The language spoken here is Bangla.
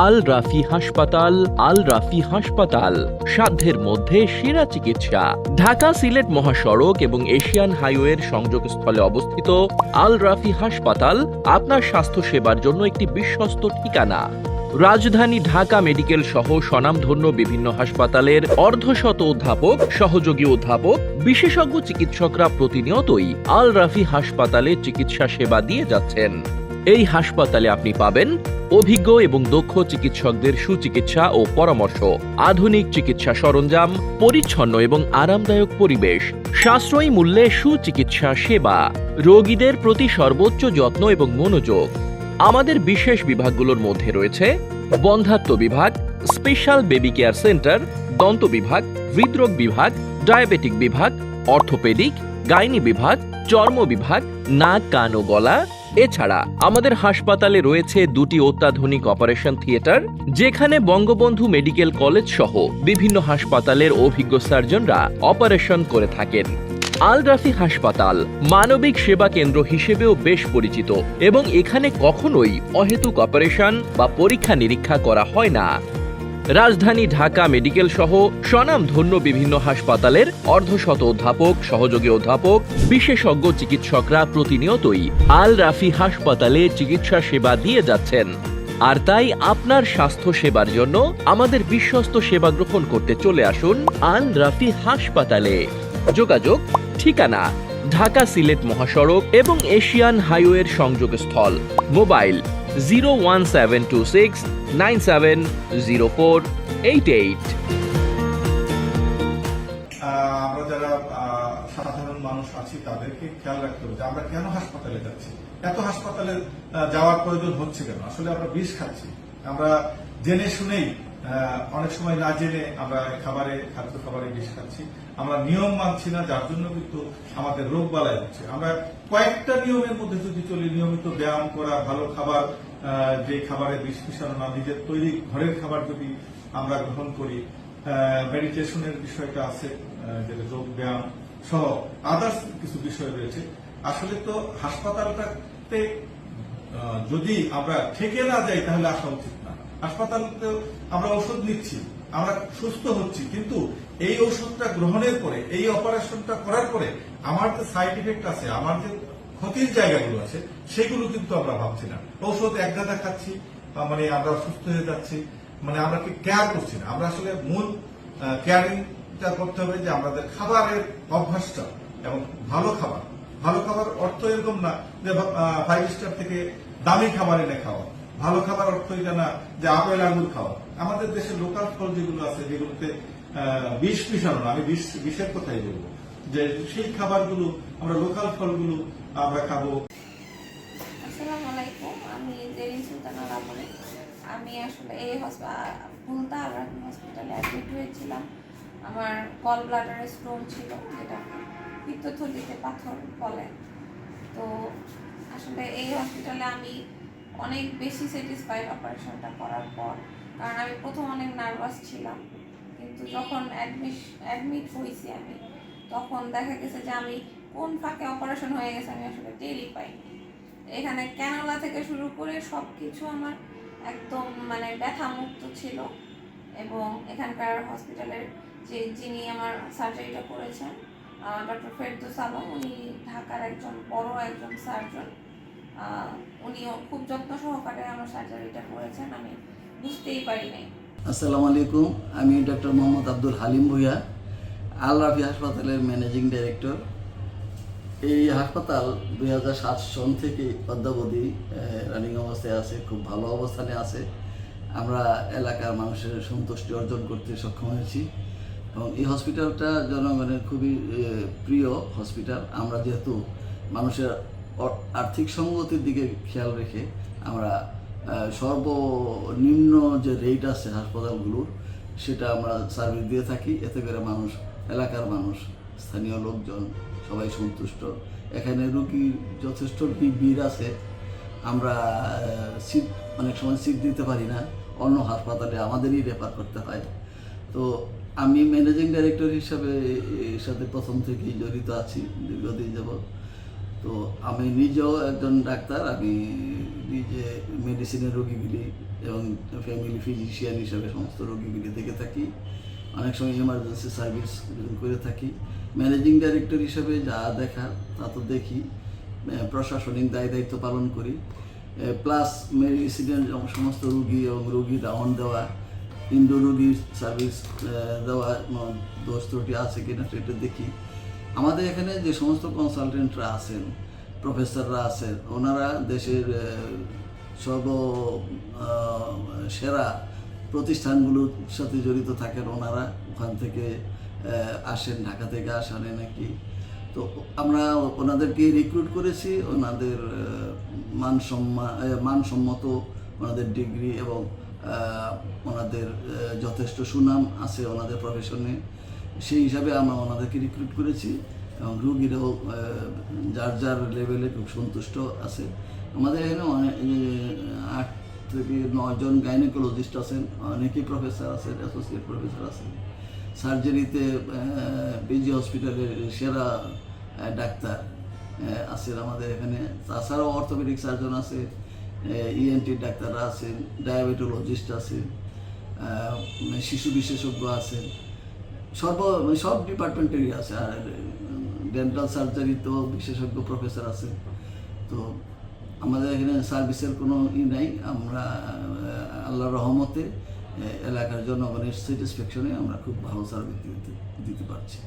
আল রাফি হাসপাতাল। আল রাফি হাসপাতাল, সাধ্যের মধ্যে সেরা চিকিৎসা। ঢাকা সিলেট মহাসড়ক এবং এশিয়ান হাইওয়ের সংযোগস্থলে অবস্থিত আল রাফি হাসপাতাল আপনার স্বাস্থ্য সেবার জন্য একটি বিশ্বস্ত ঠিকানা। রাজধানী ঢাকা মেডিকেল সহ স্বনামধন্য বিভিন্ন হাসপাতালের অর্ধশত অধ্যাপক, সহযোগী অধ্যাপক, বিশেষজ্ঞ চিকিৎসকরা প্রতিনিয়তই আল রাফি হাসপাতালে চিকিৎসা সেবা দিয়ে যাচ্ছেন। এই হাসপাতালে আপনি পাবেন অভিজ্ঞ এবং দক্ষ চিকিৎসকদের সুচিকিৎসা ও পরামর্শ, আধুনিক চিকিৎসা সরঞ্জাম, পরিচ্ছন্ন এবং আরামদায়ক পরিবেশ, সাশ্রয়ী মূল্যে সুচিকিৎসা সেবা, রোগীদের প্রতি সর্বোচ্চ যত্ন এবং মনোযোগ। আমাদের বিশেষ বিভাগগুলোর মধ্যে রয়েছে বন্ধ্যাত্ব বিভাগ, স্পেশাল বেবি কেয়ার সেন্টার, দন্ত বিভাগ, হৃদরোগ বিভাগ, ডায়াবেটিক বিভাগ, অর্থোপেডিক, গাইনি বিভাগ, চর্ম বিভাগ, নাক, কান ও গলা। এছাড়া আমাদের হাসপাতালে রয়েছে দুটি অত্যাধুনিক অপারেশন থিয়েটার, যেখানে বঙ্গবন্ধু মেডিকেল কলেজ সহ বিভিন্ন হাসপাতালের অভিজ্ঞ সার্জনরা অপারেশন করে থাকেন। আল রাফি হাসপাতাল মানবিক সেবা কেন্দ্র হিসেবেও বেশ পরিচিত এবং এখানে কখনোই অহেতুক অপারেশন বা পরীক্ষা নিরীক্ষা করা হয় না। রাজধানী ঢাকা মেডিকেল সহ স্বনামধন্য বিভিন্ন হাসপাতালের অর্ধশত অধ্যাপক, সহযোগী অধ্যাপক, বিশেষজ্ঞ চিকিৎসকরা প্রতিনিয়তই আল রাফি হাসপাতালে চিকিৎসা সেবা দিয়ে যাচ্ছেন। আর তাই আপনার স্বাস্থ্য সেবার জন্য আমাদের বিশ্বস্ত সেবা গ্রহণ করতে চলে আসুন আল রাফি হাসপাতালে। যোগাযোগ ঠিকানা ঢাকা সিলেট মহাসড়ক এবং এশিয়ান হাইওয়ের সংযোগস্থল। মোবাইল 01726970488। আমরা যারা সাধারণ মানুষ আছি তাদেরকে খেয়াল রাখতে হবে যে আমরা কেন হাসপাতালে যাচ্ছি, এত হাসপাতালে যাওয়ার প্রয়োজন হচ্ছে কেন। আসলে আমরা বিষ খাচ্ছি, আমরা জেনে শুনেই অনেক সময় না জেনে আমরা খাদ্য খাবারে বিষ খাচ্ছি, আমরা নিয়ম মানছি না, যার জন্য কিন্তু আমাদের রোগ বালাই হচ্ছে। আমরা কয়েকটা নিয়মের মধ্যে যদি চলি, নিয়মিত ব্যায়াম করা, ভালো খাবার, যে খাবারে বিষ মিশানো না, নিজের তৈরি ঘরের খাবার যদি আমরা গ্রহণ করি, মেডিটেশনের বিষয়টা আছে, যেটা যোগ ব্যায়াম সহ আদার্স কিছু বিষয় রয়েছে। আসলে তো হাসপাতালটাতে যদি আমরা ঠেকে না যাই তাহলে আসা উচিত না। হাসপাতালতে আমরা ওষুধ নিচ্ছি, আমরা সুস্থ হচ্ছি, কিন্তু এই ওষুধটা গ্রহণের পরে, এই অপারেশনটা করার পরে আমার যে সাইড ইফেক্ট আছে, আমার যে ক্ষতির জায়গাগুলো আছে, সেগুলো কিন্তু আমরা ভাবছি না। ঔষধ এক গাদা খাচ্ছি, মানে আমরা সুস্থ হয়ে যাচ্ছি, মানে আমরা কি কেয়ার করছি না। আমরা আসলে মূল কেয়ারিংটা করতে হবে যে আমাদের খাবারের অভ্যাসটা এবং ভালো খাবার অর্থ এরকম না যে 5 স্টার থেকে দামি খাবার এনে খাওয়া। ভালো খাবার অর্থ এটা না যে আপেল আঙুর খাওয়া। আমাদের দেশে লোকাল ফল যেগুলো আছে, যেগুলোতে বিষ মিশানো না, আমি বিষের কথাই বলবো, যে সেই খাবারগুলো আমরা লোকাল ফলগুলো আমরা খাবো। আসসালামু আলাইকুম, আমি জেরিন সুলতানা রামনি। আমি আসলে এই ভুলতা আল রাফি হসপিটালে অ্যাডমিট হয়েছিলাম। আমার গল ব্লাডারে স্টোন ছিল, যেটা পিত্তথলিতে পাথর বলে। তো আসলে এই হসপিটালে আমি অনেক বেশি স্যাটিসফাইড অপারেশনটা করার পর, কারণ আমি প্রথম অনেক নার্ভাস ছিলাম, কিন্তু যখন অ্যাডমিট হয়েছি আমি, তখন দেখা গেছে যে আমি কোন ফাঁকে অপারেশন হয়ে গেছে আমি আসলে টেরই পাইনি। এখানে ক্যানোলা থেকে শুরু করে সব কিছু আমার একদম মানে ব্যথা মুক্ত ছিল। এবং এখানকার হসপিটালের যিনি আমার সার্জারিটা করেছেন, ডক্টর ফেরদৌস আলম, উনি ঢাকার একজন বড় সার্জন। উনিও খুব যত্ন সহকারে আমার সার্জারিটা করেছেন, আমি বুঝতেই পারি নাই। আসসালামু আলাইকুম, আমি ডক্টর মোহাম্মদ আব্দুল হালিম ভূঁইয়া, আল রাফি হাসপাতালের ম্যানেজিং ডাইরেক্টর। এই হাসপাতাল 2007 সন থেকে অদ্যাবধি রানিং অবস্থায় আছে, খুব ভালো অবস্থানে আছে। আমরা এলাকার মানুষের সন্তুষ্টি অর্জন করতে সক্ষম হয়েছি এবং এই হসপিটালটা জনগণের খুবই প্রিয় হসপিটাল। আমরা যেহেতু মানুষের আর্থিক সঙ্গতির দিকে খেয়াল রেখে আমরা সর্বনিম্ন যে রেট আছে হাসপাতালগুলোর, সেটা আমরা সার্ভিস দিয়ে থাকি। এতে করে এলাকার মানুষ, স্থানীয় লোকজন সবাই সন্তুষ্ট। এখানে রুগীর যথেষ্ট ভিড় আছে। আমরা অনেক সময় সিট দিতে পারি না, অন্য হাসপাতালে আমাদেরই রেফার করতে হয়। তো আমি ম্যানেজিং ডাইরেক্টর হিসাবে এর সাথে প্রথম থেকেই জড়িত আছি দীর্ঘদিন যাবৎ। তো আমি নিজেও একজন ডাক্তার, আমি নিজে মেডিসিনের রোগীগুলি এবং ফ্যামিলি ফিজিশিয়ান হিসাবে সমস্ত রোগীগুলি দেখে থাকি। অনেক সময় এমার্জেন্সি সার্ভিস করে থাকি। ম্যানেজিং ডাইরেক্টর হিসাবে যা দেখার তা তো দেখি, প্রশাসনিক দায়িত্ব পালন করি, প্লাস মেডিসিনের সমস্ত রুগী এবং রুগী রাউন্ড দেওয়া, ইনডোর রুগীর সার্ভিস দেওয়া, দোষ ত্রুটি আছে কিনা সেটা দেখি। আমাদের এখানে যে সমস্ত কনসালটেন্টরা আছেন, প্রফেসররা আছেন, ওনারা দেশের সেরা প্রতিষ্ঠানগুলোর সাথে জড়িত থাকেন। ওনারা ওখান থেকে আসেন, ঢাকা থেকে আসেন নাকি। তো আমরা ওনাদেরকে রিক্রুট করেছি। ওনাদের মানসম্মত ওনাদের ডিগ্রি এবং ওনাদের যথেষ্ট সুনাম আছে ওনাদের প্রফেশনে, সেই হিসাবে আমরা ওনাদেরকে রিক্রুট করেছি এবং রুগীরাও যার যার লেভেলে খুব সন্তুষ্ট আছে। আমাদের এখানে 8 থেকে 9 জন গাইনোকোলজিস্ট আছেন, অনেকেই প্রফেসর আছেন, অ্যাসোসিয়েট প্রফেসর আছেন। সার্জারিতে পিজি হসপিটালের সেরা ডাক্তার আছেন আমাদের এখানে। তাছাড়াও অর্থোপেডিক সার্জন আছে, ইএনটি ডাক্তাররা আছেন, ডায়াবেটোলজিস্ট আছেন, শিশু বিশেষজ্ঞ আছেন, সব ডিপার্টমেন্টেরই আছে। আর ডেন্টাল সার্জারিতেও বিশেষজ্ঞ প্রফেসর আছেন। তো আমাদের এখানে সার্ভিসের কোনো নাই। আমরা আল্লাহর রহমতে এলাকার জনগণের স্যাটিসফ্যাকশনে আমরা খুব ভালো সার্ভিস দিতে পারছি।